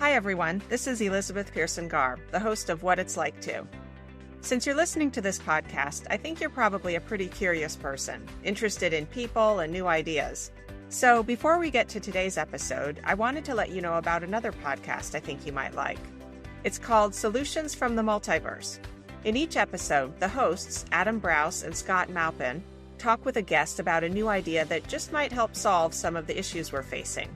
Hi everyone, this is Elizabeth Pearson Garb, the host of What It's Like To. Since you're listening to this podcast, I think you're probably a pretty curious person, interested in people and new ideas. So before we get to today's episode, I wanted to let you know about another podcast I think you might like. It's called Solutions from the Multiverse. In each episode, the hosts, Adam Brous and Scott Maupin, talk with a guest about a new idea that just might help solve some of the issues we're facing.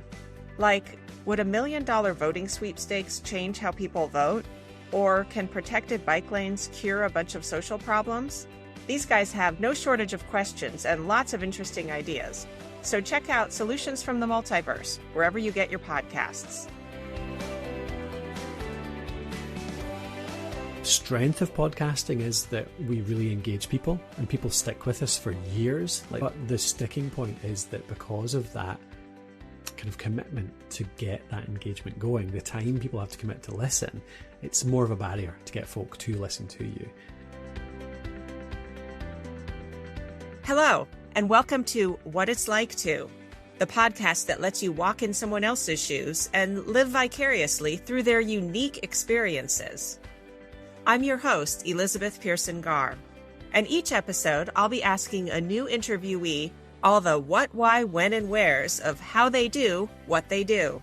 Like, would $1 million voting sweepstakes change how people vote? Or can protected bike lanes cure a bunch of social problems? These guys have no shortage of questions and lots of interesting ideas. So check out Solutions from the Multiverse, wherever you get your podcasts. Strength of podcasting is that we really engage people and people stick with us for years. But the sticking point is that because of that kind of commitment to get that engagement going, the time people have to commit to listen, it's more of a barrier to get folk to listen to you. Hello, and welcome to What It's Like To, the podcast that lets you walk in someone else's shoes and live vicariously through their unique experiences. I'm your host, Elizabeth Pearson Garb, and each episode I'll be asking a new interviewee all the what, why, when, and wheres of how they do what they do.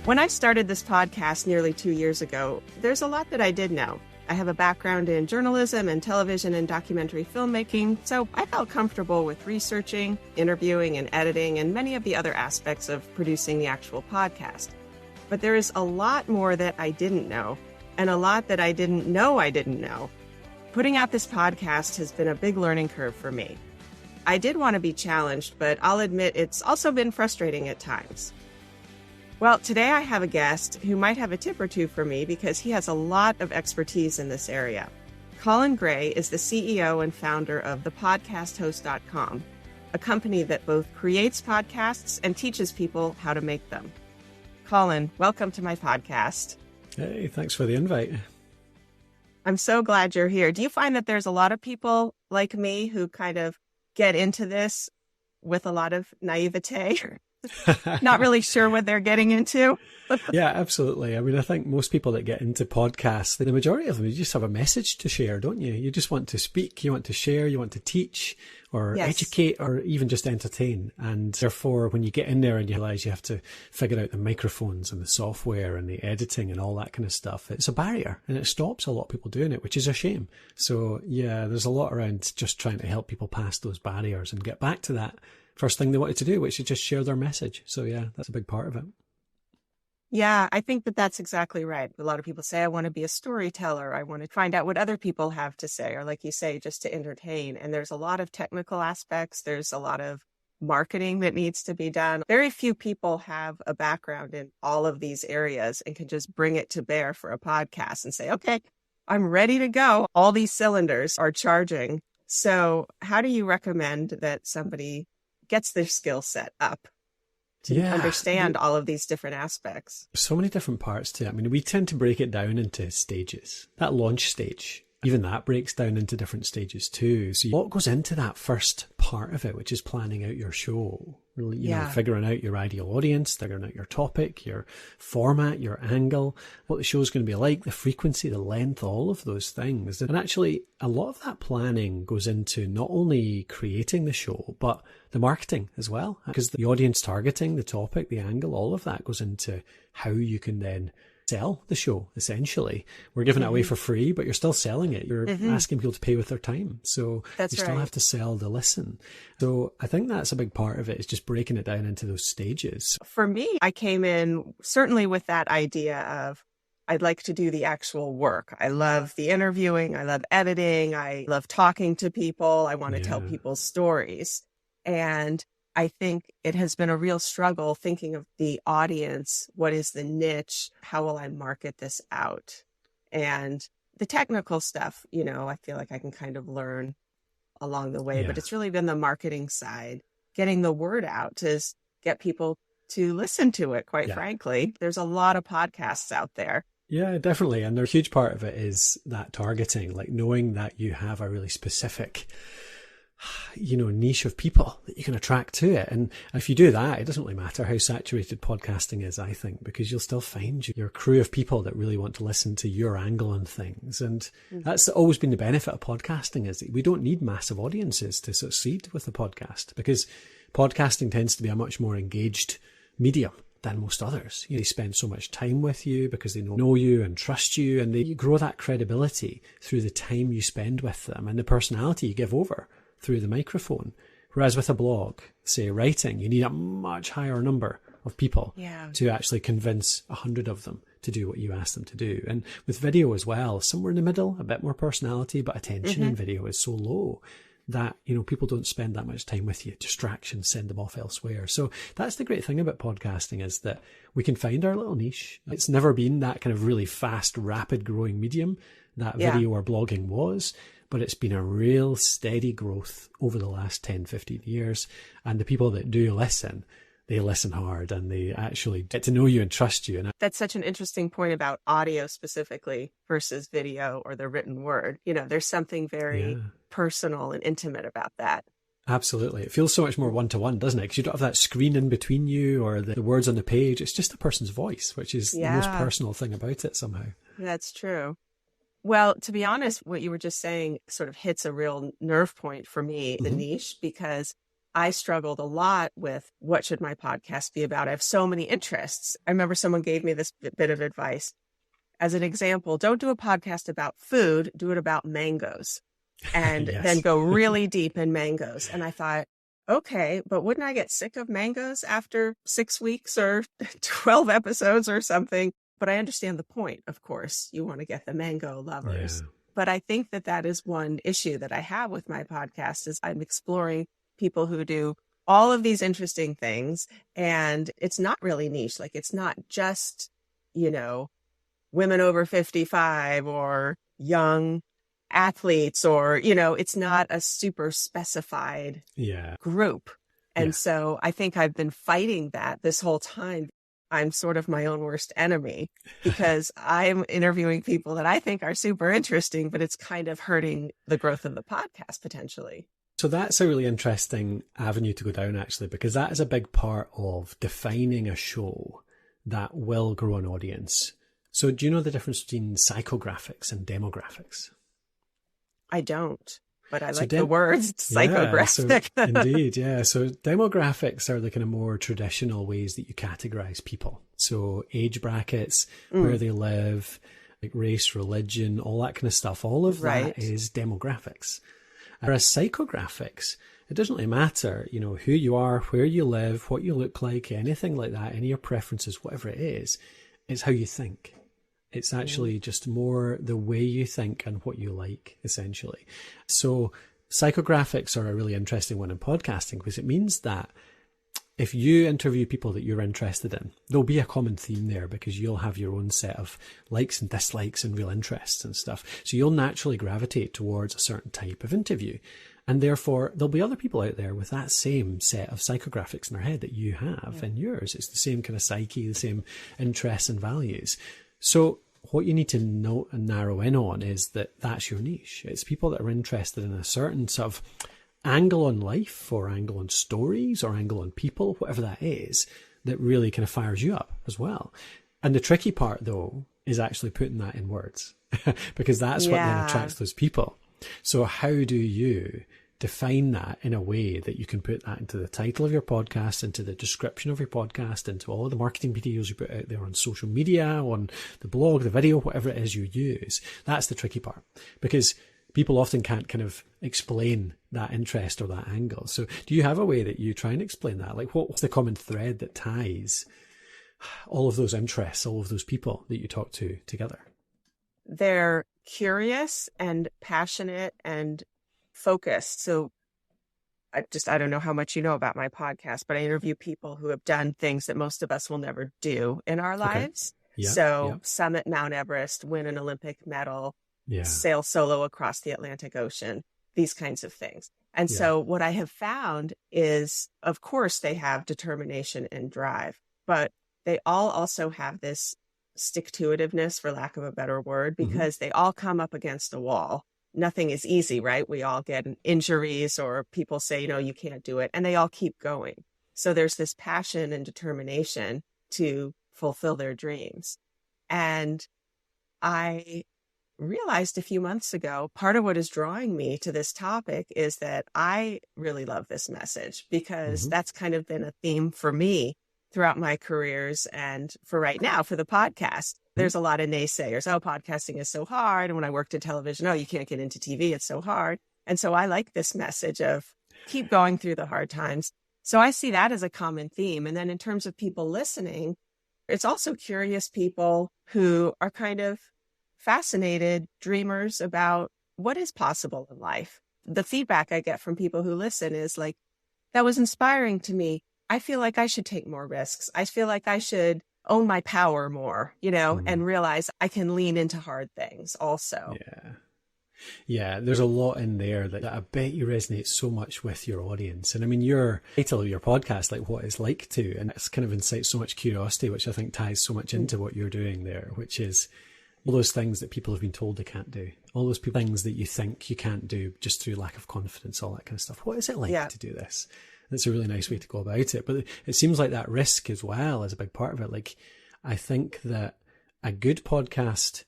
When I started this podcast nearly 2 years ago, there's a lot that I did know. I have a background in journalism and television and documentary filmmaking, so I felt comfortable with researching, interviewing, and editing, and many of the other aspects of producing the actual podcast. But there is a lot more that I didn't know, and a lot that I didn't know. Putting out this podcast has been a big learning curve for me. I did want to be challenged, but I'll admit it's also been frustrating at times. Well, today I have a guest who might have a tip or two for me because he has a lot of expertise in this area. Colin Gray is the CEO and founder of thepodcasthost.com, a company that both creates podcasts and teaches people how to make them. Colin, welcome to my podcast. Hey, thanks for the invite. I'm so glad you're here. Do you find that there's a lot of people like me who kind of get into this with a lot of naivete, not really sure what they're getting into? Yeah, absolutely. I mean, I think most people that get into podcasts, the majority of them, you just have a message to share, don't you? You just want to speak, you want to share, you want to teach or educate or even just entertain. And therefore, when you get in there and you realize you have to figure out the microphones and the software and the editing and all that kind of stuff, it's a barrier and it stops a lot of people doing it, which is a shame. So yeah, there's a lot around just trying to help people pass those barriers and get back to that first thing they wanted to do, which is just share their message. So yeah, that's a big part of it. Yeah, I think that that's exactly right. A lot of people say, I want to be a storyteller. I want to find out what other people have to say, or like you say, just to entertain. And there's a lot of technical aspects. There's a lot of marketing that needs to be done. Very few people have a background in all of these areas and can just bring it to bear for a podcast and say, okay, I'm ready to go. All these cylinders are charging. So how do you recommend that somebody gets their skill set up to understand all of these different aspects? So many different parts to it. I mean, we tend to break it down into stages. That launch stage, even that breaks down into different stages too. So what goes into that first part of it, which is planning out your show, really, you know, figuring out your ideal audience, figuring out your topic, your format, your angle, what the show's going to be like, the frequency, the length, all of those things. And actually, a lot of that planning goes into not only creating the show, but the marketing as well, because the audience targeting, the topic, the angle, all of that goes into how you can then sell the show. Essentially, we're giving it away for free, but you're still selling it. You're asking people to pay with their time, so you still have to sell the listen. So I think that's a big part of it, is just breaking it down into those stages. For me, I came in certainly with that idea of I'd like to do the actual work. I love the interviewing, I love editing, I love talking to people, I want to tell people's stories. And I think it has been a real struggle thinking of the audience. What is the niche? How will I market this out? And the technical stuff, you know, I feel like I can kind of learn along the way, but it's really been the marketing side, getting the word out to get people to listen to it, quite frankly. There's a lot of podcasts out there. Yeah, definitely. And a huge part of it is that targeting, like knowing that you have a really specific niche of people that you can attract to it. And if you do that, it doesn't really matter how saturated podcasting is, I think, because you'll still find your crew of people that really want to listen to your angle on things. And that's always been the benefit of podcasting, is that we don't need massive audiences to succeed with the podcast, because podcasting tends to be a much more engaged medium than most others. They spend so much time with you because they know you and trust you, and you grow that credibility through the time you spend with them and the personality you give over through the microphone. Whereas with a blog, say writing, you need a much higher number of people to actually convince 100 of them to do what you ask them to do. And with video as well, somewhere in the middle, a bit more personality, but attention in video is so low that, people don't spend that much time with you. Distractions send them off elsewhere. So that's the great thing about podcasting, is that we can find our little niche. It's never been that kind of really fast, rapid growing medium that video or blogging was, but it's been a real steady growth over the last 10, 15 years. And the people that do listen, they listen hard and they actually get to know you and trust you. And that's such an interesting point about audio specifically versus video or the written word. There's something very personal and intimate about that. Absolutely. It feels so much more one-to-one, doesn't it? Because you don't have that screen in between you or the words on the page. It's just a person's voice, which is the most personal thing about it somehow. That's true. Well, to be honest, what you were just saying sort of hits a real nerve point for me, the niche, because I struggled a lot with what should my podcast be about. I have so many interests. I remember someone gave me this bit of advice. As an example, don't do a podcast about food, do it about mangoes, and then go really deep in mangoes. And I thought, okay, but wouldn't I get sick of mangoes after 6 weeks or 12 episodes or something? But I understand the point, of course. You want to get the mango lovers. Yeah. But I think that is one issue that I have with my podcast, is I'm exploring people who do all of these interesting things. And it's not really niche. Like, it's not just, women over 55 or young athletes, or, it's not a super specified group. And so I think I've been fighting that this whole time. I'm sort of my own worst enemy, because I'm interviewing people that I think are super interesting, but it's kind of hurting the growth of the podcast potentially. So that's a really interesting avenue to go down, actually, because that is a big part of defining a show that will grow an audience. So do you know the difference between psychographics and demographics? I don't. But I like the words psychographic. Indeed, yeah. So demographics are the kind of more traditional ways that you categorize people. So age brackets, where they live, like race, religion, all that kind of stuff. All of that is demographics. Whereas psychographics, it doesn't really matter, who you are, where you live, what you look like, anything like that, any of your preferences, whatever it is. It's how you think. It's actually just more the way you think and what you like, essentially. So psychographics are a really interesting one in podcasting, because it means that if you interview people that you're interested in, there'll be a common theme there, because you'll have your own set of likes and dislikes and real interests and stuff. So you'll naturally gravitate towards a certain type of interview. And therefore, there'll be other people out there with that same set of psychographics in their head that you have in yours. It's the same kind of psyche, the same interests and values. So what you need to note and narrow in on is that that's your niche. It's people that are interested in a certain sort of angle on life, or angle on stories, or angle on people, whatever that is, that really kind of fires you up as well. And the tricky part, though, is actually putting that in words, because that's what then attracts those people. So how do you define that in a way that you can put that into the title of your podcast, into the description of your podcast, into all the marketing videos you put out there on social media, on the blog, the video, whatever it is you use? That's the tricky part, because people often can't kind of explain that interest or that angle. So do you have a way that you try and explain that? Like, what's the common thread that ties all of those interests, all of those people that you talk to together? They're curious and passionate and focused. So I don't know how much you know about my podcast, but I interview people who have done things that most of us will never do in our lives. Summit Mount Everest, win an Olympic medal, sail solo across the Atlantic Ocean, these kinds of things. And so what I have found is, of course, they have determination and drive, but they all also have this stick-to-itiveness, for lack of a better word, because they all come up against a wall nothing is easy, right? We all get injuries or people say, you can't do it, and they all keep going. So there's this passion and determination to fulfill their dreams. And I realized a few months ago, part of what is drawing me to this topic is that I really love this message, because that's kind of been a theme for me throughout my careers. And for right now, for the podcast, there's a lot of naysayers. Oh, podcasting is so hard. And when I worked in television, oh, you can't get into TV. It's so hard. And so I like this message of keep going through the hard times. So I see that as a common theme. And then in terms of people listening, it's also curious people who are kind of fascinated dreamers about what is possible in life. The feedback I get from people who listen is like, that was inspiring to me. I feel like I should take more risks. I feel like I should own my power more, and realize I can lean into hard things also. Yeah, there's a lot in there that I bet you resonate so much with your audience. And I mean, your title of your podcast, like what it's like to, and it's kind of incites so much curiosity, which I think ties so much into what you're doing there, which is all those things that people have been told they can't do, all those things that you think you can't do just through lack of confidence, all that kind of stuff. What is it like to do this? That's a really nice way to go about it. But it seems like that risk as well is a big part of it. Like, I think that a good podcast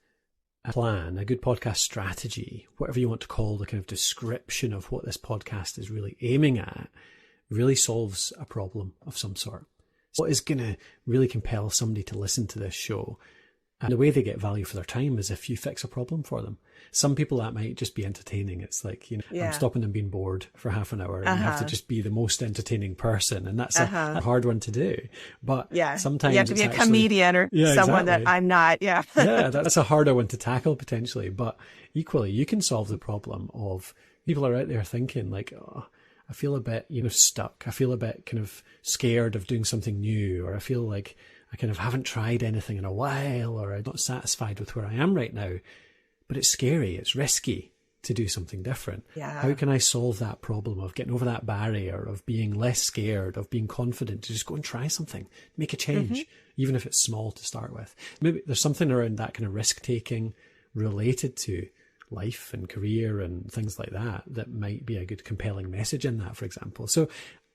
plan, a good podcast strategy, whatever you want to call the kind of description of what this podcast is really aiming at, really solves a problem of some sort. What is going to really compel somebody to listen to this show? And the way they get value for their time is if you fix a problem for them. Some people that might just be entertaining. It's like, I'm stopping them being bored for half an hour, and you have to just be the most entertaining person. And that's a hard one to do. But sometimes you have to be a comedian or someone that I'm not. Yeah, that's a harder one to tackle potentially. But equally, you can solve the problem of people are out there thinking like, oh, I feel a bit, stuck. I feel a bit kind of scared of doing something new, or I feel like I kind of haven't tried anything in a while, or I'm not satisfied with where I am right now. But it's scary, it's risky to do something different. Yeah. How can I solve that problem of getting over that barrier, of being less scared, of being confident to just go and try something, make a change, even if it's small to start with? Maybe there's something around that kind of risk-taking related to life and career and things like that might be a good compelling message in that, for example. So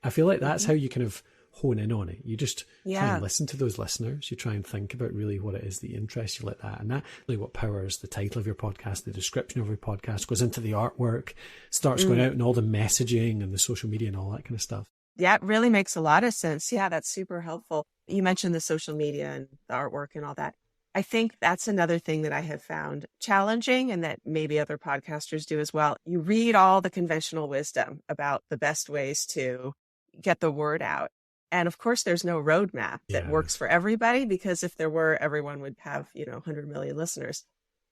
I feel like that's how you kind of hone in on it. You just try and listen to those listeners. You try and think about really what it is that interests you like that. And that really what powers the title of your podcast, the description of your podcast, goes into the artwork, starts going out and all the messaging and the social media and all that kind of stuff. Yeah, it really makes a lot of sense. Yeah, that's super helpful. You mentioned the social media and the artwork and all that. I think that's another thing that I have found challenging, and that maybe other podcasters do as well. You read all the conventional wisdom about the best ways to get the word out. And of course, there's no roadmap that works for everybody, because if there were, everyone would have, 100 million listeners.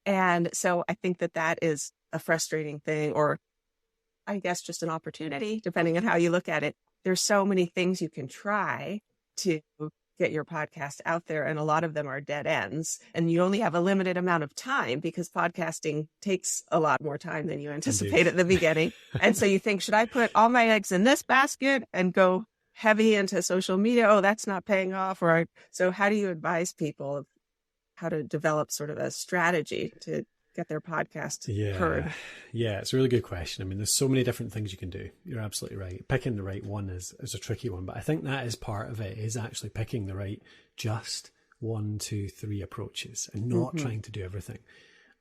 And so I think that is a frustrating thing, or I guess just an opportunity, depending on how you look at it. There's so many things you can try to get your podcast out there, and a lot of them are dead ends. And you only have a limited amount of time, because podcasting takes a lot more time than you anticipate at the beginning. And so you think, should I put all my eggs in this basket and go heavy into social media? Oh, that's not paying off. So how do you advise people of how to develop sort of a strategy to get their podcast heard? Yeah, it's a really good question. I mean, there's so many different things you can do. You're absolutely right. Picking the right one is a tricky one, but I think that is part of it, is actually picking the right, just 1, 2, 3 approaches, and not trying to do everything.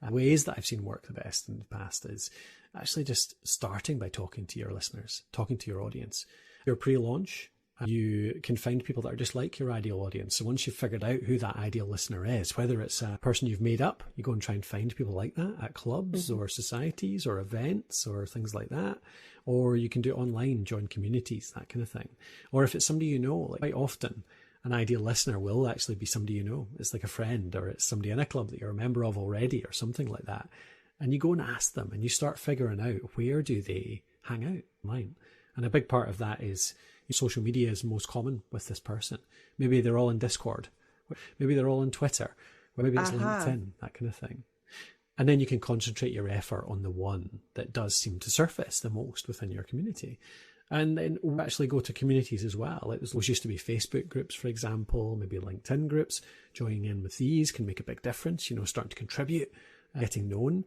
Ways that I've seen work the best in the past is actually just starting by talking to your listeners, talking to your audience. Your pre-launch, you can find people that are just like your ideal audience. So once you've figured out who that ideal listener is, whether it's a person you've made up, you go and try and find people like that at clubs or societies or events or things like that. Or you can do it online, join communities, that kind of thing. Or if it's somebody you know, like quite often, an ideal listener will actually be somebody you know. It's like a friend, or it's somebody in a club that you're a member of already, or something like that. And you go and ask them, and you start figuring out, where do they hang out online? And a big part of that is social media is most common with this person. Maybe they're all in Discord. Maybe they're all on Twitter. Or maybe it's LinkedIn, that kind of thing. And then you can concentrate your effort on the one that does seem to surface the most within your community. And then we'll actually go to communities as well. Those used to be Facebook groups, for example, maybe LinkedIn groups. Joining in with these can make a big difference, starting to contribute, getting known.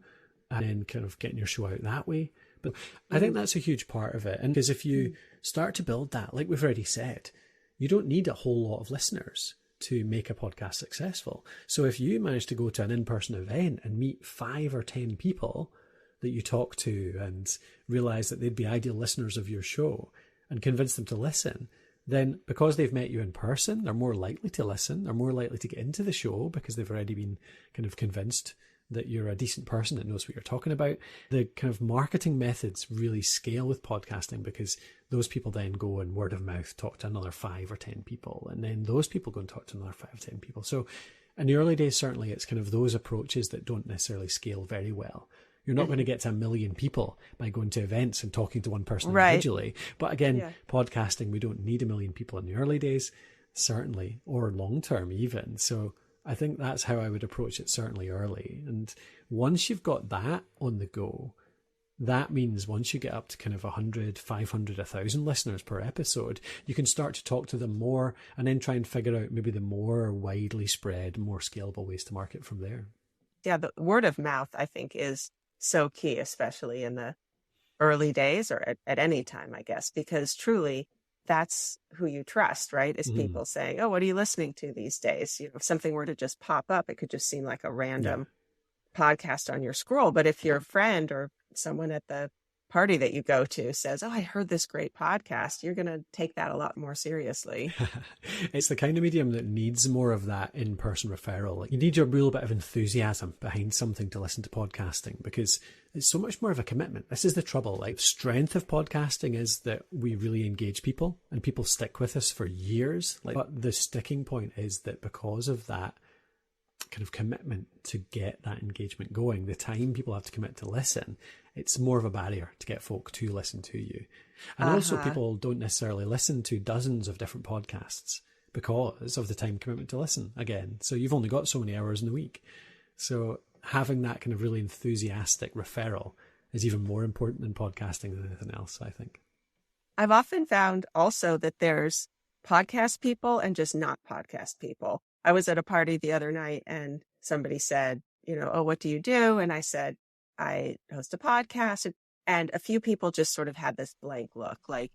and then kind of getting your show out that way. But I think that's a huge part of it. And because if you start to build that, like we've already said, you don't need a whole lot of listeners to make a podcast successful. So if you manage to go to an in-person event and meet 5 or 10 people that you talk to and realize that they'd be ideal listeners of your show and convince them to listen, then because they've met you in person, they're more likely to listen. They're more likely to get into the show because they've already been kind of convinced that you're a decent person that knows what you're talking about. The kind of marketing methods really scale with podcasting because those people then go and word of mouth talk to another 5 or 10 people. And then those people go and talk to another 5 or 10 people. So in the early days, certainly it's kind of those approaches that don't necessarily scale very well. You're not going to get to 1 million people by going to events and talking to one person individually. But again, podcasting, we don't need 1 million people in the early days, certainly, or long term even. So I think that's how I would approach it, certainly early. And once you've got that on the go, that means once you get up to kind of 100, 500, 1,000 listeners per episode, you can start to talk to them more and then try and figure out maybe the more widely spread, more scalable ways to market from there. Yeah, the word of mouth, I think, is so key, especially in the early days or at any time, I guess, because truly that's who you trust, right? Is people saying, oh, what are you listening to these days? You know, if something were to just pop up, it could just seem like a random podcast on your scroll. But if your friend or someone at the party that you go to says, oh, I heard this great podcast, you're going to take that a lot more seriously. It's the kind of medium that needs more of that in-person referral. Like, you need a real bit of enthusiasm behind something to listen to podcasting because it's so much more of a commitment. This is the trouble. Like, strength of podcasting is that we really engage people and people stick with us for years. But the sticking point is that because of that kind of commitment to get that engagement going, the time people have to commit to listen, it's more of a barrier to get folk to listen to you. And also people don't necessarily listen to dozens of different podcasts because of the time commitment to listen again. So you've only got so many hours in the week. So having that kind of really enthusiastic referral is even more important in podcasting than anything else, I think. I've often found also that there's podcast people and just not podcast people. I was at a party the other night and somebody said, you know, oh, what do you do? And I said, I host a podcast. And a few people just sort of had this blank look, like,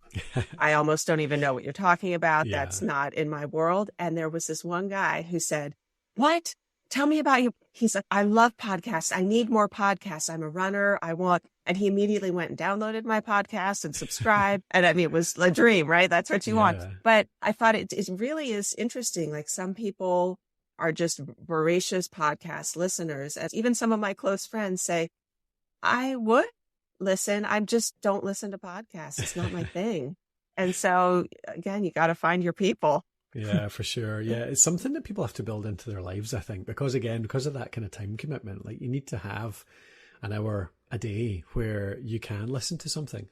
I almost don't even know what you're talking about. Yeah. That's not in my world. And there was this one guy who said, what? Tell me about you. He's like, I love podcasts. I need more podcasts. I'm a runner. And he immediately went and downloaded my podcast and subscribed. And I mean, it was a dream, right? That's what you want. But I thought it really is interesting. Like, some people are just voracious podcast listeners. As even some of my close friends say, I would listen. I just don't listen to podcasts. It's not my thing. And so again, you got to find your people. Yeah, for sure. Yeah, it's something that people have to build into their lives, I think, because of that kind of time commitment. Like, you need to have an hour a day where you can listen to something,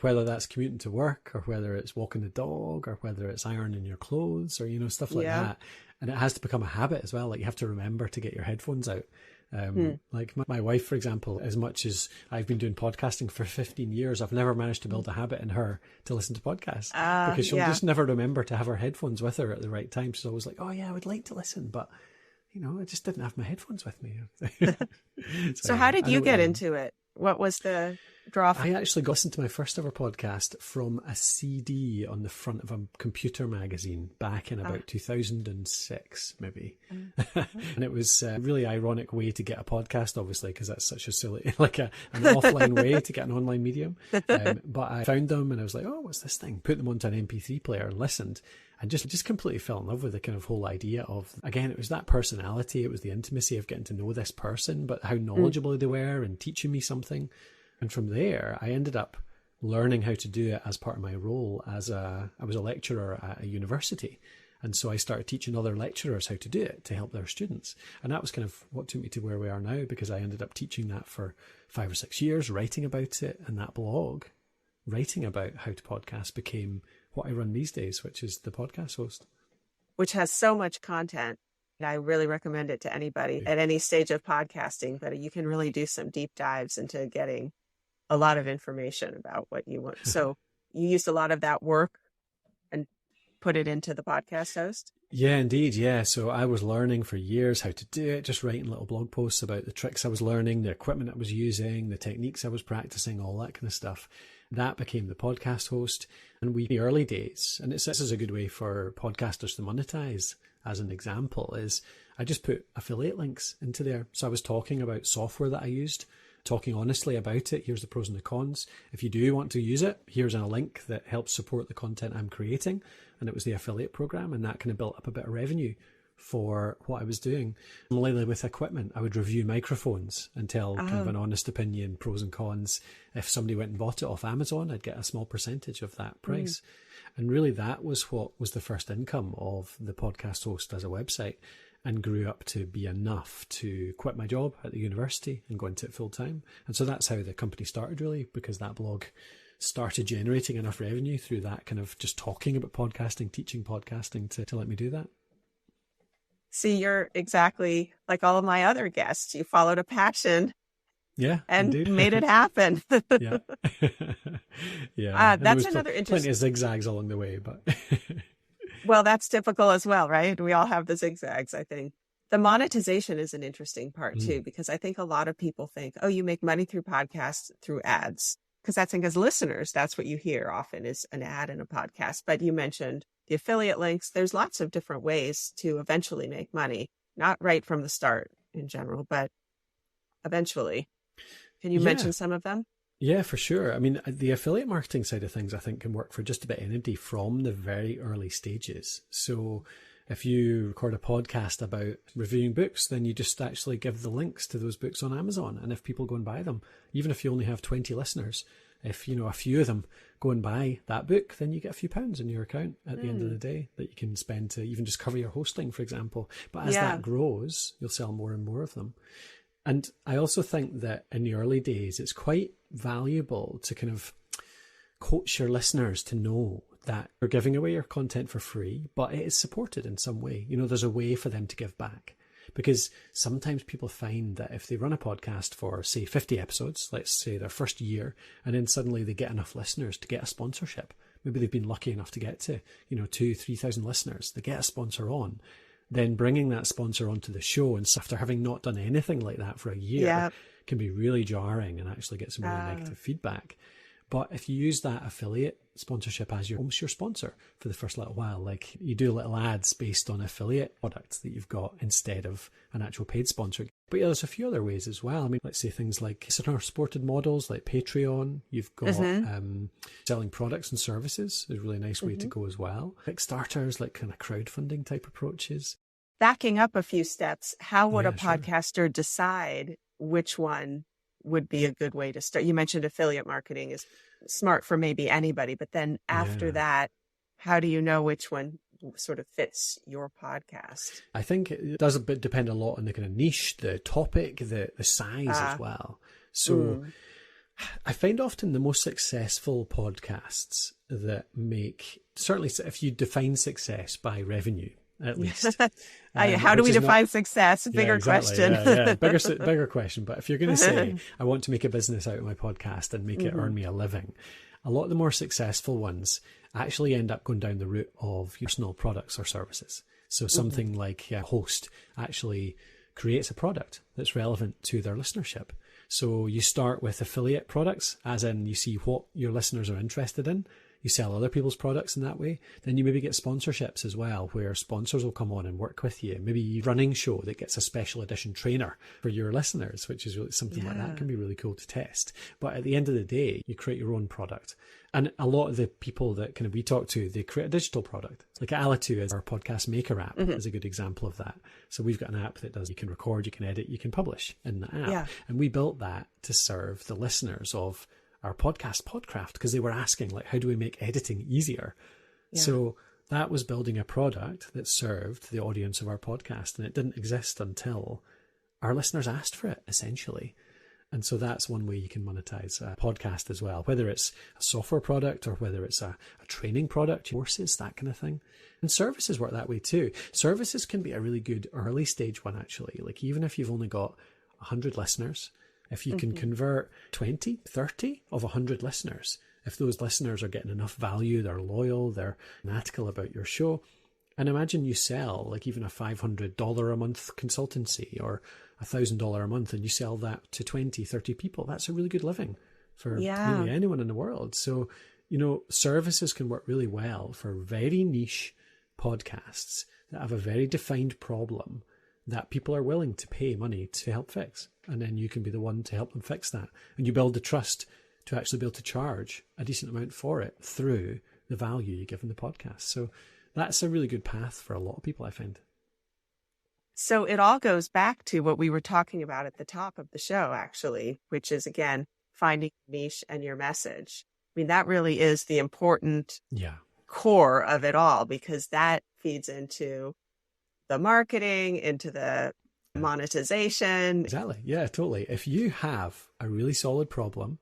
whether that's commuting to work or whether it's walking the dog or whether it's ironing your clothes or, you know, stuff like that. And it has to become a habit as well. Like, you have to remember to get your headphones out. Like my wife, for example, as much as I've been doing podcasting for 15 years, I've never managed to build a habit in her to listen to podcasts because she'll just never remember to have her headphones with her at the right time. She's always like, oh yeah, I would like to listen, but you know, I just didn't have my headphones with me. So how did you get into it? What was the draw? I actually got listened to my first ever podcast from a CD on the front of a computer magazine back in about 2006, maybe. And it was a really ironic way to get a podcast, obviously, because that's such a silly, like an offline way to get an online medium. But I found them and I was like, oh, what's this thing? Put them onto an MP3 player and listened. And just completely fell in love with the kind of whole idea of, again, it was that personality, it was the intimacy of getting to know this person, but how knowledgeable they were and teaching me something. And from there, I ended up learning how to do it as part of my role I was a lecturer at a university. And so I started teaching other lecturers how to do it to help their students. And that was kind of what took me to where we are now, because I ended up teaching that for 5 or 6 years, writing about it. And that blog, writing about how to podcast, became what I run these days, which is the podcast host. Which has so much content. I really recommend it to anybody at any stage of podcasting, but you can really do some deep dives into getting a lot of information about what you want. So you used a lot of that work and put it into the podcast host? Yeah, indeed. Yeah. So I was learning for years how to do it, just writing little blog posts about the tricks I was learning, the equipment I was using, the techniques I was practicing, all that kind of stuff. That became the podcast host. And in the early days, and this is a good way for podcasters to monetize, as an example, is I just put affiliate links into there. So I was talking about software that I used, talking honestly about it. Here's the pros and the cons. If you do want to use it, here's a link that helps support the content I'm creating. And it was the affiliate program, and that kind of built up a bit of revenue for what I was doing. Similarly with equipment, I would review microphones and tell kind of an honest opinion, pros and cons. If somebody went and bought it off Amazon, I'd get a small percentage of that price. And really that was what was the first income of the podcast host as a website, and grew up to be enough to quit my job at the university and go into it full time. And so that's how the company started, really, because that blog started generating enough revenue through that kind of just talking about podcasting, teaching podcasting to let me do that. See, you're exactly like all of my other guests. You followed a passion. Yeah, and indeed. made it happen. Yeah. Yeah. That's another interesting. Plenty of zigzags along the way, but. Well, that's typical as well, right? We all have the zigzags, I think. The monetization is an interesting part too, because I think a lot of people think, oh, you make money through podcasts, through ads. Because I think as listeners, that's what you hear often is an ad in a podcast. But you mentioned the affiliate links. There's lots of different ways to eventually make money, not right from the start in general, but eventually. Can you mention some of them? Yeah, for sure. I mean, the affiliate marketing side of things, I think, can work for just about anybody from the very early stages. So if you record a podcast about reviewing books, then you just actually give the links to those books on Amazon. And if people go and buy them, even if you only have 20 listeners, if, a few of them go and buy that book, then you get a few pounds in your account at the end of the day that you can spend to even just cover your hosting, for example. But as that grows, you'll sell more and more of them. And I also think that in the early days, it's quite valuable to kind of coach your listeners to know that you're giving away your content for free, but it is supported in some way. There's a way for them to give back. Because sometimes people find that if they run a podcast for, say, 50 episodes, let's say their first year, and then suddenly they get enough listeners to get a sponsorship. Maybe they've been lucky enough to get to, 2,000-3,000 listeners. They get a sponsor on. Then bringing that sponsor onto the show, and after having not done anything like that for a year, can be really jarring and actually get some really negative feedback. But if you use that affiliate sponsorship as almost your sponsor for the first little while, like you do little ads based on affiliate products that you've got instead of an actual paid sponsor. But there's a few other ways as well. I mean, let's say things like listener-supported models like Patreon. You've got selling products and services is a really nice way to go as well. Kickstarters, like kind of crowdfunding type approaches. Backing up a few steps, how would a podcaster decide which one would be a good way to start? You mentioned affiliate marketing is smart for maybe anybody, but then after that, how do you know which one sort of fits your podcast? I think it does depend a lot on the kind of niche, the topic, the size as well. So I find often the most successful podcasts that make, certainly if you define success by revenue, at least. How do we define success? Bigger question. Bigger question. But if you're going to say, I want to make a business out of my podcast and make it earn me a living, a lot of the more successful ones actually end up going down the route of personal products or services. So something like a host actually creates a product that's relevant to their listenership. So you start with affiliate products, as in you see what your listeners are interested in. You sell other people's products in that way. Then you maybe get sponsorships as well, where sponsors will come on and work with you. Maybe a running show that gets a special edition trainer for your listeners, which is really something like that can be really cool to test. But at the end of the day, you create your own product. And a lot of the people that kind of we talk to, they create a digital product. Like Alitu is our podcast maker app is a good example of that. So we've got an app that does, you can record, you can edit, you can publish in the app. Yeah. And we built that to serve the listeners of our podcast, Podcraft, because they were asking, like, how do we make editing easier? Yeah. So that was building a product that served the audience of our podcast, and it didn't exist until our listeners asked for it, essentially. And so that's one way you can monetize a podcast as well, whether it's a software product or whether it's a training product, courses, that kind of thing. And services work that way too. Services can be a really good early stage one, actually. Like even if you've only got 100 listeners, if you can convert 20, 30 of 100 listeners, if those listeners are getting enough value, they're loyal, they're fanatical about your show, And imagine you sell like even a $500 a month consultancy or $1,000 a month, and you sell that to 20, 30 people. That's a really good living for really anyone in the world. So, services can work really well for very niche podcasts that have a very defined problem that people are willing to pay money to help fix. And then you can be the one to help them fix that. And you build the trust to actually be able to charge a decent amount for it through the value you give in the podcast. So that's a really good path for a lot of people, I find. So it all goes back to what we were talking about at the top of the show, actually, which is, again, finding your niche and your message. I mean, that really is the important core of it all, because that feeds into the marketing, into the monetization. Exactly. Yeah, totally. If you have a really solid problem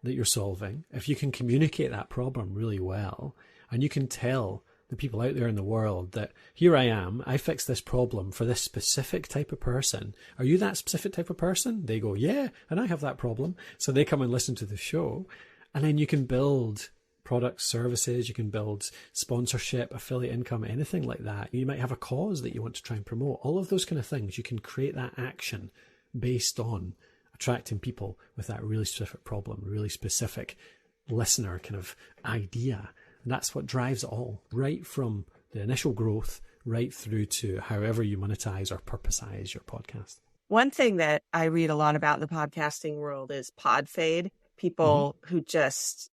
that you're solving, if you can communicate that problem really well, and you can tell the people out there in the world that here I am, I fixed this problem for this specific type of person. Are you that specific type of person? They go, yeah, and I have that problem. So they come and listen to the show, and then you can build products, services, you can build sponsorship, affiliate income, anything like that. You might have a cause that you want to try and promote. All of those kind of things, you can create that action based on attracting people with that really specific problem, really specific listener kind of idea. And that's what drives it all, right from the initial growth right through to however you monetize or purposize your podcast. One thing that I read a lot about in the podcasting world is pod fade, people who just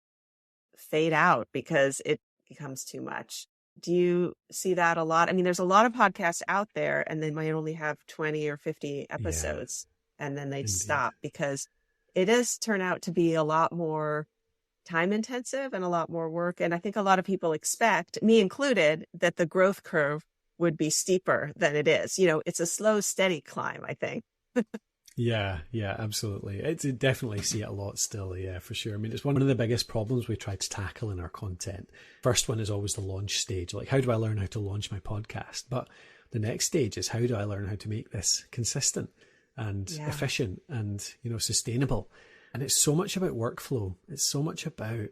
fade out because it becomes too much. Do you see that a lot? I mean, there's a lot of podcasts out there, and they might only have 20 or 50 episodes, and then they'd stop, because it does turn out to be a lot more time intensive and a lot more work. And I think a lot of people expect, me included, that the growth curve would be steeper than it is. It's a slow, steady climb, I think. Yeah, absolutely. I definitely see it a lot still. Yeah, for sure. I mean, it's one of the biggest problems we try to tackle in our content. First one is always the launch stage. Like, how do I learn how to launch my podcast? But the next stage is, how do I learn how to make this consistent and efficient and, sustainable? And it's so much about workflow. It's so much about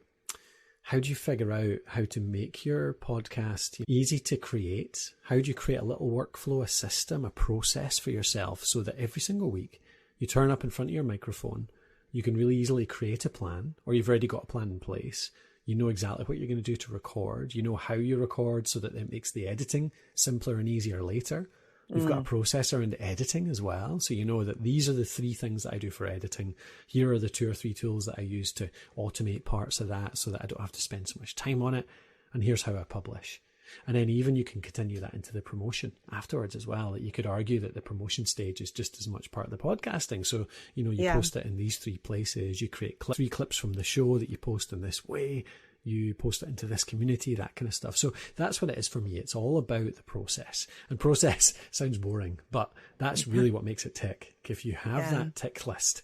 how do you figure out how to make your podcast easy to create? How do you create a little workflow, a system, a process for yourself so that every single week you turn up in front of your microphone, you can really easily create a plan, or you've already got a plan in place. You know exactly what you're going to do to record. You know how you record so that it makes the editing simpler and easier later. You've got a process around editing as well. So you know that these are the 3 things that I do for editing. Here are the 2 or 3 tools that I use to automate parts of that so that I don't have to spend so much time on it. And here's how I publish. And then even you can continue that into the promotion afterwards as well. That you could argue that the promotion stage is just as much part of the podcasting. So, you post it in these 3 places. You create 3 clips from the show that you post in this way. You post it into this community, that kind of stuff. So that's what it is for me. It's all about the process. And process sounds boring, but that's really what makes it tick. If you have that tick list,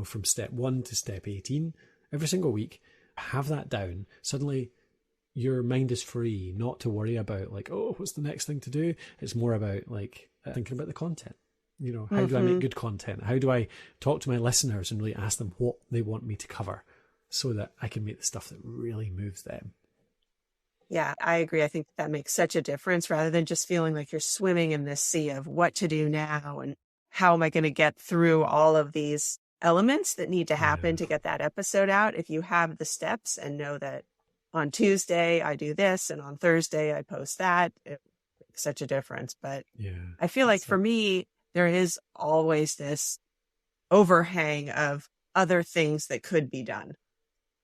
from step 1 to step 18, every single week, have that down. Suddenly your mind is free, not to worry about like, oh, what's the next thing to do? It's more about like thinking about the content. How do I make good content? How do I talk to my listeners and really ask them what they want me to cover, so that I can make the stuff that really moves them? Yeah, I agree. I think that makes such a difference, rather than just feeling like you're swimming in this sea of what to do now and how am I going to get through all of these elements that need to happen to get that episode out. If you have the steps and know that on Tuesday I do this and on Thursday I post that, it makes such a difference. But I feel like for me, there is always this overhang of other things that could be done.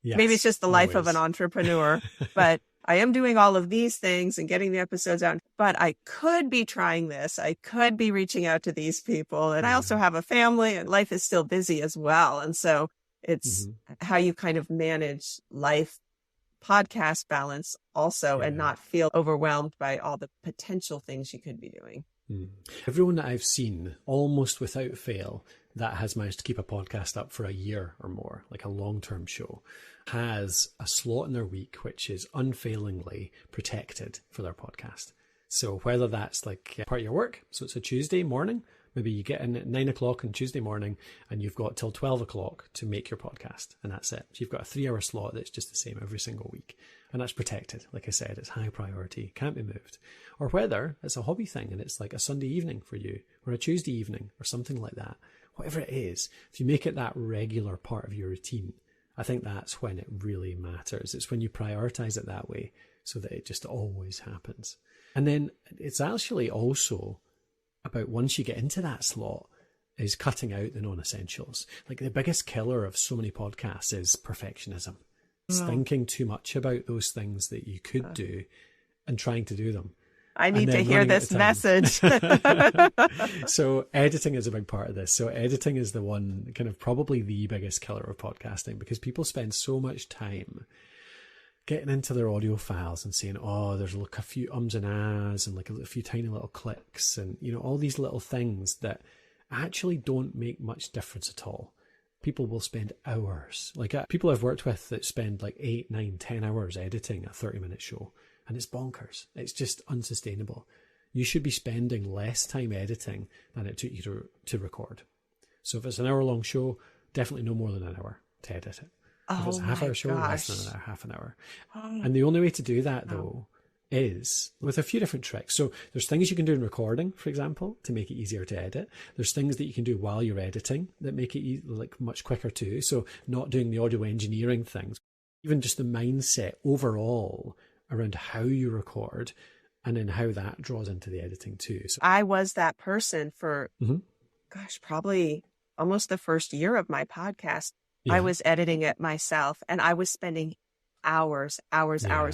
Yes, maybe it's just the life of an entrepreneur, but I am doing all of these things and getting the episodes out, but I could be trying this. I could be reaching out to these people. And I also have a family, and life is still busy as well. And so it's how you kind of manage life, podcast balance also, and not feel overwhelmed by all the potential things you could be doing. Everyone that I've seen, almost without fail, that has managed to keep a podcast up for a year or more, like a long-term show, has a slot in their week which is unfailingly protected for their podcast. So whether that's like part of your work, so it's a Tuesday morning, Maybe you get in at 9 o'clock on Tuesday morning and you've got till 12 o'clock to make your podcast, and that's it. So you've got a 3-hour slot that's just the same every single week. And that's protected. Like I said, it's high priority, can't be moved. Or whether it's a hobby thing and it's like a Sunday evening for you, or a Tuesday evening, or something like that. Whatever it is, if you make it that regular part of your routine, I think that's when it really matters. It's when you prioritize it that way so that it just always happens. And then it's actually also about, once you get into that slot, is cutting out the non-essentials. Like, the biggest killer of so many podcasts is perfectionism. It's thinking too much about those things that you could do and trying to do them. I need to hear this message. So editing is a big part of this. So editing is the one, kind of probably the biggest killer of podcasting, because people spend so much time getting into their audio files and saying, oh, there's like a few ums and ahs and like a few tiny little clicks and, you know, all these little things that actually don't make much difference at all. People will spend hours. Like, people I've worked with that spend like 8, 9, 10 hours editing a 30-minute show. And it's bonkers. It's just unsustainable. You should be spending less time editing than it took you to record. So if it's an hour-long show, definitely no more than an hour to edit it. If it's a half-hour show, less than an hour, half an hour. And the only way to do that, though, is with a few different tricks. So there's things you can do in recording, for example, to make it easier to edit. There's things that you can do while you're editing that make it like much quicker too. So not doing the audio engineering things, even just the mindset overall around how you record and then how that draws into the editing too. So I was that person for, probably almost the first year of my podcast. Yeah. I was editing it myself, and I was spending hours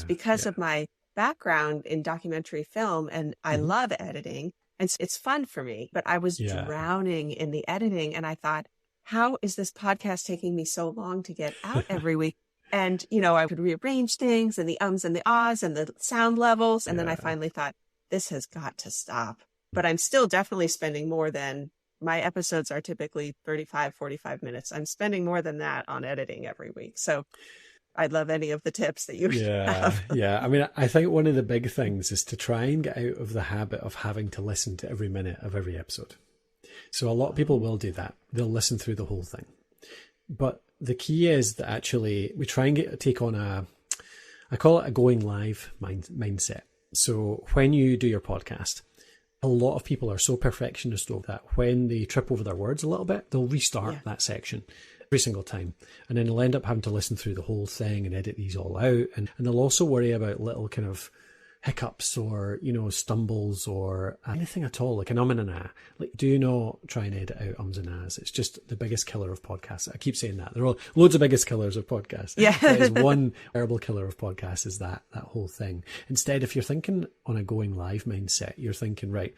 because of my background in documentary film, and I love editing, and it's fun for me, but I was drowning in the editing, and I thought, how is this podcast taking me so long to get out every week? And, you know, I would rearrange things and the ums and the ahs and the sound levels. And then I finally thought, this has got to stop. But I'm still definitely spending more than, my episodes are typically 35, 45 minutes. I'm spending more than that on editing every week. So I'd love any of the tips that you have. Yeah. I mean, I think one of the big things is to try and get out of the habit of having to listen to every minute of every episode. So a lot of people will do that. They'll listen through the whole thing. But the key is that actually we try and take on I call it a going live mindset. So when you do your podcast, a lot of people are so perfectionist over that when they trip over their words a little bit, they'll restart that section every single time. And then they'll end up having to listen through the whole thing and edit these all out. And they'll also worry about little kind of hiccups or, you know, stumbles or anything at all, like an and an ah. Like, do not try and edit out ums and ahs. It's just the biggest killer of podcasts. I keep saying that. There are loads of biggest killers of podcasts. Yeah. There's one terrible killer of podcasts is that whole thing. Instead, if you're thinking on a going live mindset, you're thinking, right,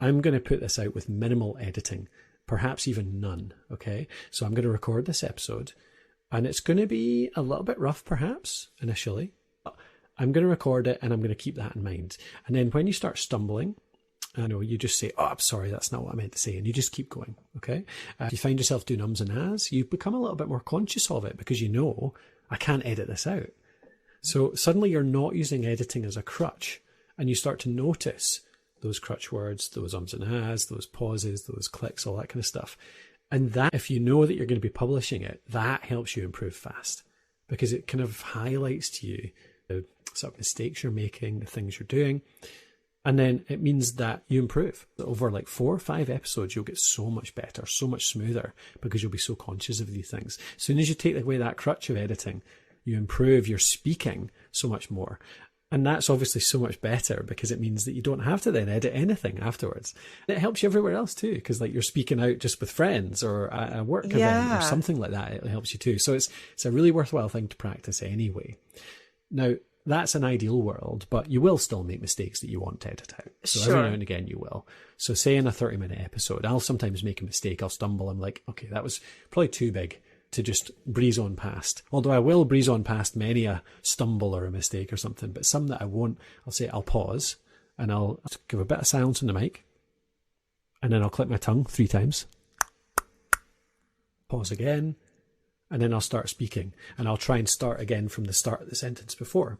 I'm going to put this out with minimal editing, perhaps even none. Okay. So I'm going to record this episode and it's going to be a little bit rough, perhaps initially. I'm going to record it and I'm going to keep that in mind. And then when you start stumbling, you just say, oh, I'm sorry, that's not what I meant to say. And you just keep going, okay? If you find yourself doing ums and ahs, you become a little bit more conscious of it because you know, I can't edit this out. So suddenly you're not using editing as a crutch and you start to notice those crutch words, those ums and ahs, those pauses, those clicks, all that kind of stuff. And that, if you know that you're going to be publishing it, that helps you improve fast because it kind of highlights to you the sort of mistakes you're making, the things you're doing. And then it means that you improve. Over like 4 or 5 episodes, you'll get so much better, so much smoother because you'll be so conscious of these things. As soon as you take away that crutch of editing, you improve your speaking so much more. And that's obviously so much better because it means that you don't have to then edit anything afterwards. And it helps you everywhere else too, because like you're speaking out just with friends or a work event or something like that. It helps you too. So it's a really worthwhile thing to practice anyway. Now, that's an ideal world, but you will still make mistakes that you want to edit out. So every now and again you will. So say in a 30-minute episode, I'll sometimes make a mistake. I'll stumble. I'm like, okay, that was probably too big to just breeze on past. Although I will breeze on past many a stumble or a mistake or something, but some that I won't, I'll say I'll pause and I'll give a bit of silence on the mic and then I'll click my tongue 3 times. Pause again. And then I'll start speaking and I'll try and start again from the start of the sentence before.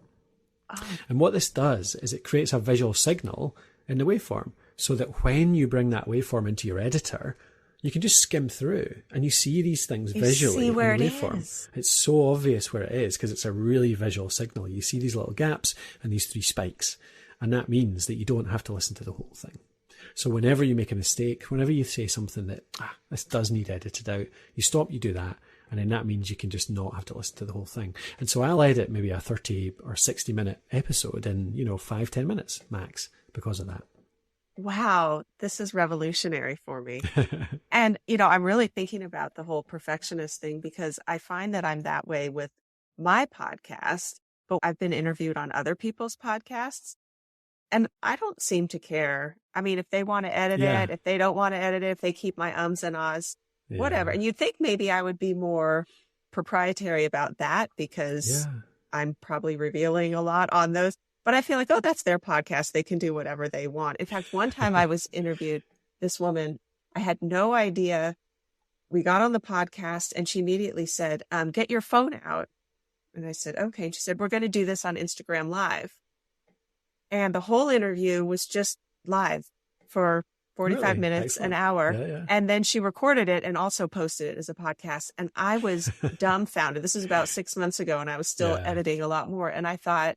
And what this does is it creates a visual signal in the waveform. so that when you bring that waveform into your editor, you can just skim through and you see these things visually see where on the it waveform. is. It's so obvious where it is because it's a really visual signal. You see these little gaps and these 3 spikes, and that means that you don't have to listen to the whole thing. So whenever you make a mistake, whenever you say something that, this does need edited out, you stop, you do that, and then that means you can just not have to listen to the whole thing. And so I'll edit maybe a 30 or 60 minute episode in, 5-10 minutes max because of that. Wow, this is revolutionary for me. And, I'm really thinking about the whole perfectionist thing because I find that I'm that way with my podcast, but I've been interviewed on other people's podcasts and I don't seem to care. I mean, if they want to edit it, if they don't want to edit it, if they keep my ums and ahs, whatever. And you'd think maybe I would be more proprietary about that because I'm probably revealing a lot on those. But I feel like, that's their podcast. They can do whatever they want. In fact, one time I was interviewed, this woman, I had no idea. We got on the podcast and she immediately said, get your phone out. And I said, okay. And she said, we're going to do this on Instagram Live. And the whole interview was just live for 45 minutes, Excellent. an hour. Yeah. And then she recorded it and also posted it as a podcast. And I was dumbfounded. This was about 6 months ago and I was still editing a lot more. And I thought,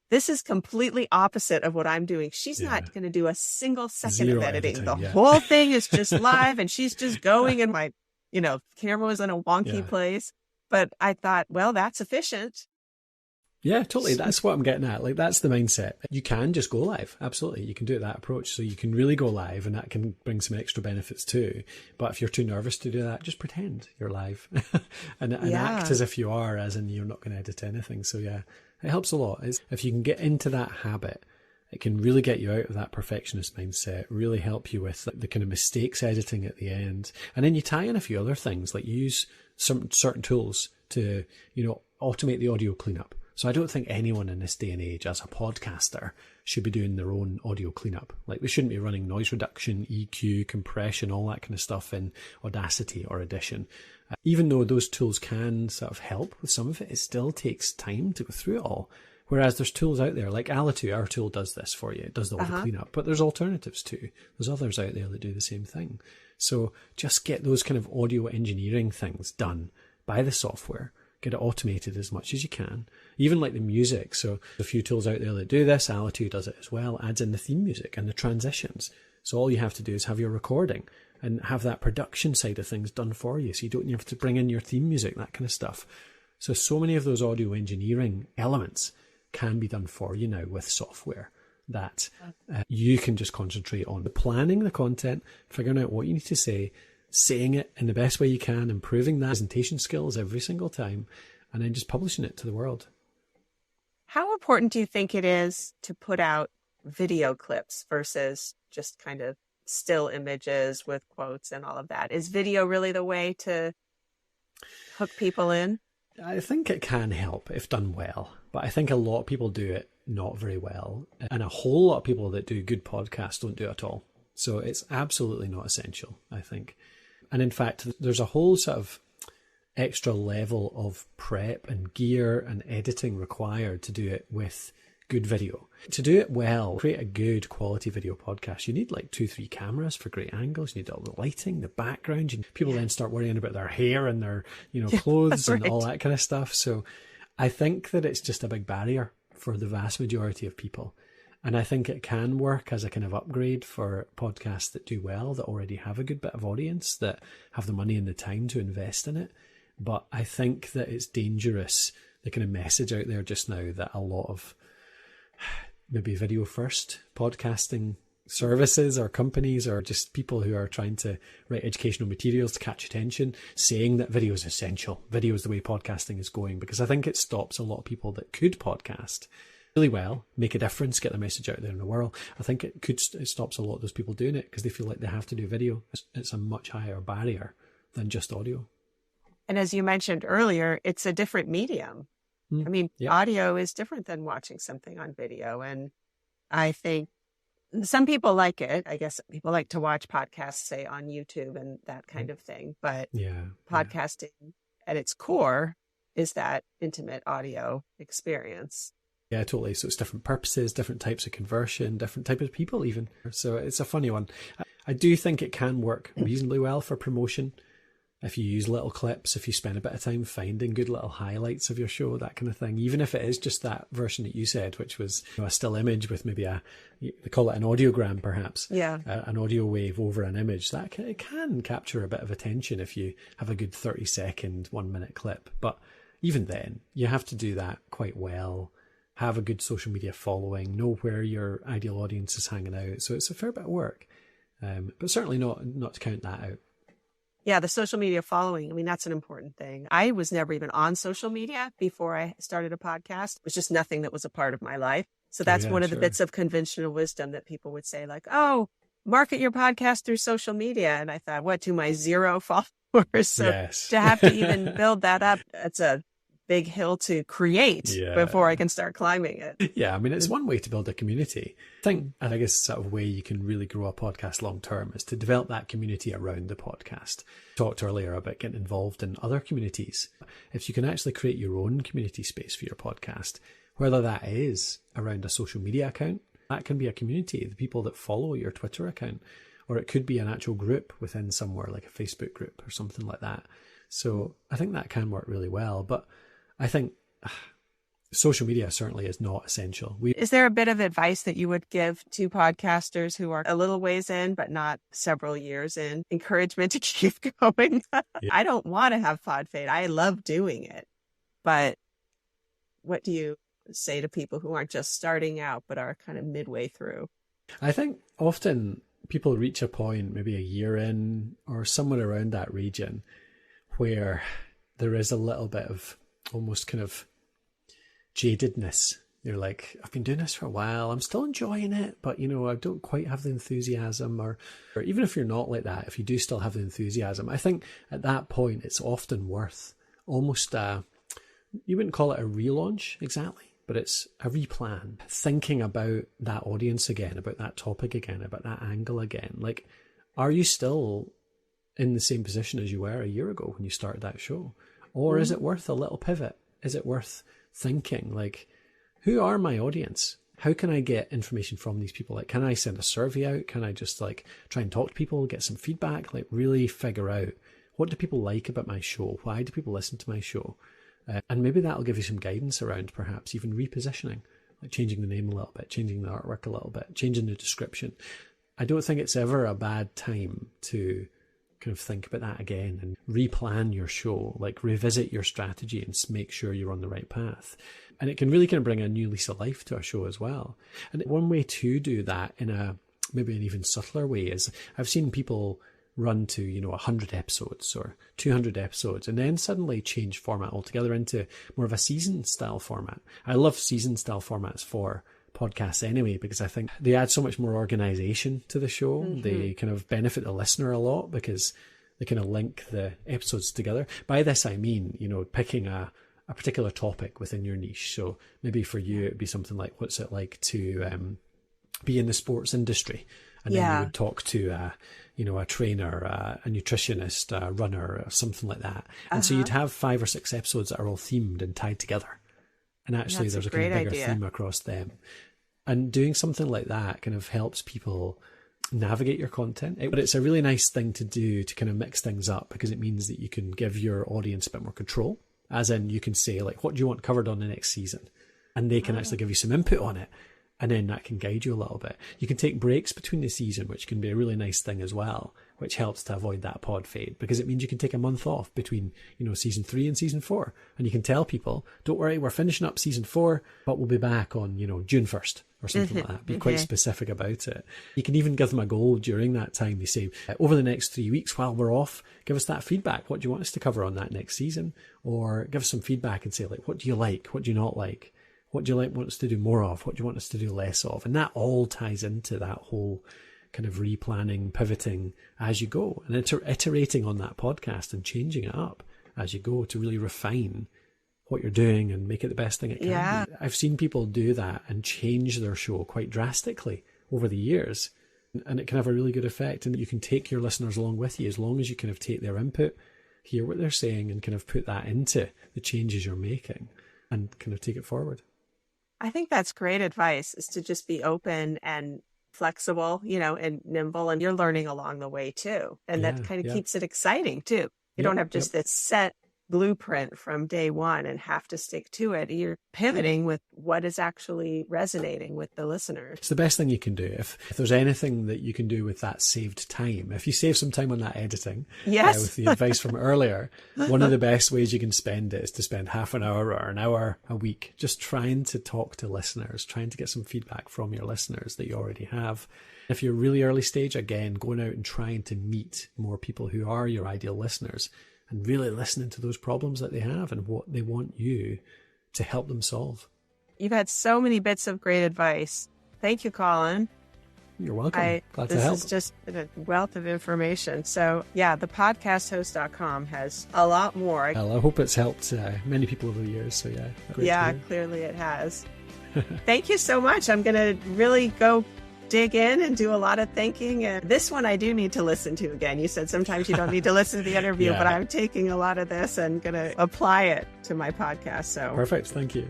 this is completely opposite of what I'm doing. She's not going to do a single second of editing. The whole thing is just live and she's just going and my, camera was in a wonky place. But I thought, well, that's efficient. Yeah, totally. That's what I'm getting at. Like, that's the mindset. You can just go live. Absolutely. You can do it that approach. So you can really go live and that can bring some extra benefits too. But if you're too nervous to do that, just pretend you're live and act as if you are, as in you're not going to edit anything. So it helps a lot. If you can get into that habit, it can really get you out of that perfectionist mindset, really help you with the kind of mistakes editing at the end. And then you tie in a few other things, like you use some certain tools to, automate the audio cleanup. So I don't think anyone in this day and age as a podcaster should be doing their own audio cleanup. Like, they shouldn't be running noise reduction, EQ, compression, all that kind of stuff in Audacity or Audition. Even though those tools can sort of help with some of it, it still takes time to go through it all. Whereas there's tools out there like Alitu, our tool does this for you. It does all the cleanup, but there's alternatives too. There's others out there that do the same thing. So just get those kind of audio engineering things done by the software. Get it automated as much as you can. Even like the music. So a few tools out there that do this. Alitu does it as well. Adds in the theme music and the transitions. So all you have to do is have your recording and have that production side of things done for you. So you don't have to bring in your theme music, that kind of stuff. So many of those audio engineering elements can be done for you now with software that you can just concentrate on planning the content, figuring out what you need to say, saying it in the best way you can, improving that presentation skills every single time, and then just publishing it to the world. How important do you think it is to put out video clips versus just kind of still images with quotes and all of that? Is video really the way to hook people in? I think it can help if done well, but I think a lot of people do it not very well. And a whole lot of people that do good podcasts don't do it at all. So it's absolutely not essential, I think. And in fact, there's a whole sort of extra level of prep and gear and editing required to do it with good video. To do it well, create a good quality video podcast, you need like 2-3 cameras for great angles. You need all the lighting, the background. People then start worrying about their hair and their, clothes and all that kind of stuff. So I think that it's just a big barrier for the vast majority of people. And I think it can work as a kind of upgrade for podcasts that do well, that already have a good bit of audience, that have the money and the time to invest in it. But I think that it's dangerous, the kind of message out there just now that a lot of maybe video first podcasting services or companies or just people who are trying to write educational materials to catch attention, saying that video is essential. Video is the way podcasting is going, because I think it stops a lot of people that could podcast really well, make a difference, get the message out there in the world. I think it stops a lot of those people doing it because they feel like they have to do video. It's a much higher barrier than just audio. And as you mentioned earlier, it's a different medium. I mean, audio is different than watching something on video. And I think some people like it. I guess people like to watch podcasts, say, on YouTube and that kind of thing. But podcasting at its core is that intimate audio experience. Yeah, totally. So it's different purposes, different types of conversion, different types of people even. So it's a funny one. I do think it can work reasonably well for promotion. If you use little clips, if you spend a bit of time finding good little highlights of your show, that kind of thing, even if it is just that version that you said, which was a still image with maybe they call it an audiogram perhaps, an audio wave over an image, that it can capture a bit of attention if you have a good 30-second, 1 minute clip. But even then, you have to do that quite well, have a good social media following, know where your ideal audience is hanging out. So it's a fair bit of work, but certainly not to count that out. Yeah, the social media following, I mean, that's an important thing. I was never even on social media before I started a podcast. It was just nothing that was a part of my life. So that's one of the bits of conventional wisdom that people would say, like, oh, market your podcast through social media. And I thought, what, to my 0 followers? So to have to even build that up, it's a big hill to create before I can start climbing it. Yeah, I mean, it's one way to build a community. And I guess sort of way you can really grow a podcast long term is to develop that community around the podcast. Talked earlier about getting involved in other communities. If you can actually create your own community space for your podcast, whether that is around a social media account, that can be a community, the people that follow your Twitter account, or it could be an actual group within somewhere like a Facebook group or something like that. So I think that can work really well. But I think social media certainly is not essential. Is there a bit of advice that you would give to podcasters who are a little ways in, but not several years in? Encouragement to keep going? I don't want to have pod fade. I love doing it. But what do you say to people who aren't just starting out, but are kind of midway through? I think often people reach a point, maybe a year in or somewhere around that region, where there is a little bit of almost kind of jadedness. You're like, I've been doing this for a while, I'm still enjoying it, but I don't quite have the enthusiasm, or even if you're not like that, if you do still have the enthusiasm, I think at that point it's often worth almost you wouldn't call it a relaunch exactly, but it's a replan, thinking about that audience again, about that topic again, about that angle again. Like, are you still in the same position as you were a year ago when you started that show? Or is it worth a little pivot? Is it worth thinking, like, who are my audience? How can I get information from these people? Like, can I send a survey out? Can I just like try and talk to people, get some feedback, like really figure out what do people like about my show? Why do people listen to my show? And maybe that'll give you some guidance around perhaps even repositioning, like changing the name a little bit, changing the artwork a little bit, changing the description. I don't think it's ever a bad time to kind of think about that again and replan your show, like revisit your strategy and make sure you're on the right path. And it can really kind of bring a new lease of life to a show as well. And one way to do that in a maybe an even subtler way is I've seen people run to 100 episodes or 200 episodes and then suddenly change format altogether into more of a season style format. I love season style formats for podcasts anyway, because I think they add so much more organization to the show. They kind of benefit the listener a lot because they kind of link the episodes together. By this I mean, picking a particular topic within your niche. So maybe for you it'd be something like, what's it like to be in the sports industry? And then you would talk to a trainer, a nutritionist, a runner, or something like that. And so you'd have 5 or 6 episodes that are all themed and tied together. And actually there's a kind of bigger theme across them. And doing something like that kind of helps people navigate your content. But it's a really nice thing to do to kind of mix things up, because it means that you can give your audience a bit more control. As in, you can say, like, what do you want covered on the next season? And they can actually give you some input on it. And then that can guide you a little bit. You can take breaks between the season, which can be a really nice thing as well, which helps to avoid that pod fade, because it means you can take a month off between, season 3 and season 4. And you can tell people, don't worry, we're finishing up season 4, but we'll be back on, June 1st or something like that. Be quite specific about it. You can even give them a goal during that time. They say, over the next 3 weeks while we're off, give us that feedback. What do you want us to cover on that next season? Or give us some feedback and say, like, what do you like? What do you not like? What do you want us to do more of? What do you want us to do less of? And that all ties into that whole kind of replanning, pivoting as you go, and iterating on that podcast and changing it up as you go to really refine what you're doing and make it the best thing it can be. I've seen people do that and change their show quite drastically over the years, and it can have a really good effect. And you can take your listeners along with you as long as you kind of take their input, hear what they're saying, and kind of put that into the changes you're making and kind of take it forward. I think that's great advice, is to just be open and flexible, and nimble, and you're learning along the way too. And that kind of keeps it exciting too. You don't have just this set blueprint from day one and have to stick to it. You're pivoting with what is actually resonating with the listeners. It's the best thing you can do. If there's anything that you can do with that saved time, if you save some time on that editing, with the advice from earlier, one of the best ways you can spend it is to spend half an hour or an hour a week just trying to talk to listeners, trying to get some feedback from your listeners that you already have. If you're really early stage, again, going out and trying to meet more people who are your ideal listeners and really listening to those problems that they have and what they want you to help them solve. You've had so many bits of great advice. Thank you, Colin. You're welcome. Glad to help. This is just a wealth of information. So, thepodcasthost.com has a lot more. Well, I hope it's helped many people over the years. So, clearly it has. Thank you so much. I'm going to really go dig in and do a lot of thinking. And this one I do need to listen to again. You said sometimes you don't need to listen to the interview, but I'm taking a lot of this and going to apply it to my podcast. So perfect. Thank you.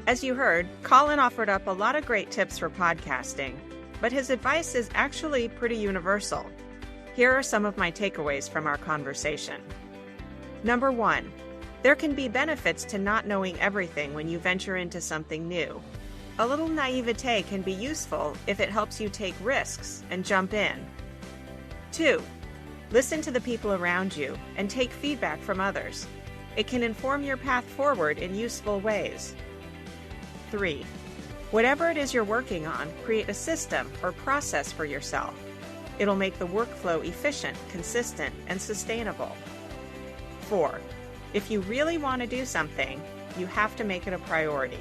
As you heard, Colin offered up a lot of great tips for podcasting, but his advice is actually pretty universal. Here are some of my takeaways from our conversation. Number 1, there can be benefits to not knowing everything when you venture into something new. A little naivete can be useful if it helps you take risks and jump in. 2, listen to the people around you and take feedback from others. It can inform your path forward in useful ways. 3, whatever it is you're working on, create a system or process for yourself. It'll make the workflow efficient, consistent, and sustainable. 4, if you really want to do something, you have to make it a priority.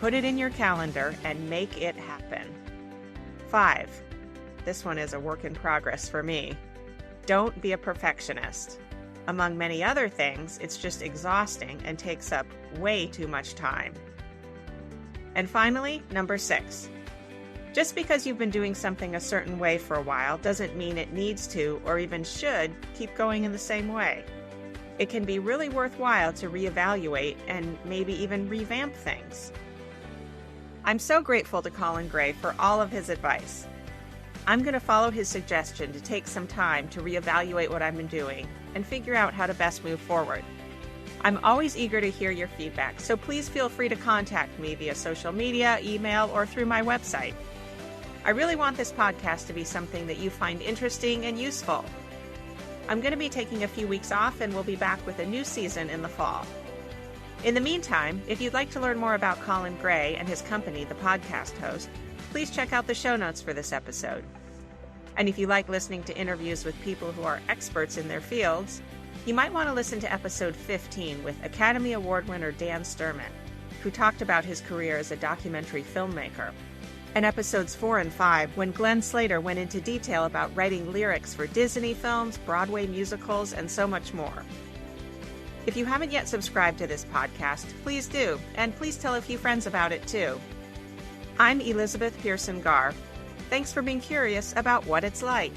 Put it in your calendar and make it happen. 5, this one is a work in progress for me. Don't be a perfectionist. Among many other things, it's just exhausting and takes up way too much time. And finally, number 6, just because you've been doing something a certain way for a while doesn't mean it needs to or even should keep going in the same way. It can be really worthwhile to reevaluate and maybe even revamp things. I'm so grateful to Colin Gray for all of his advice. I'm going to follow his suggestion to take some time to reevaluate what I've been doing and figure out how to best move forward. I'm always eager to hear your feedback, so please feel free to contact me via social media, email, or through my website. I really want this podcast to be something that you find interesting and useful. I'm going to be taking a few weeks off and we'll be back with a new season in the fall. In the meantime, if you'd like to learn more about Colin Gray and his company, The Podcast Host, please check out the show notes for this episode. And if you like listening to interviews with people who are experts in their fields, you might want to listen to episode 15 with Academy Award winner Dan Sturman, who talked about his career as a documentary filmmaker, and episodes 4 and 5 when Glenn Slater went into detail about writing lyrics for Disney films, Broadway musicals, and so much more. If you haven't yet subscribed to this podcast, please do, and please tell a few friends about it too. I'm Elizabeth Pearson Garr. Thanks for being curious about what it's like.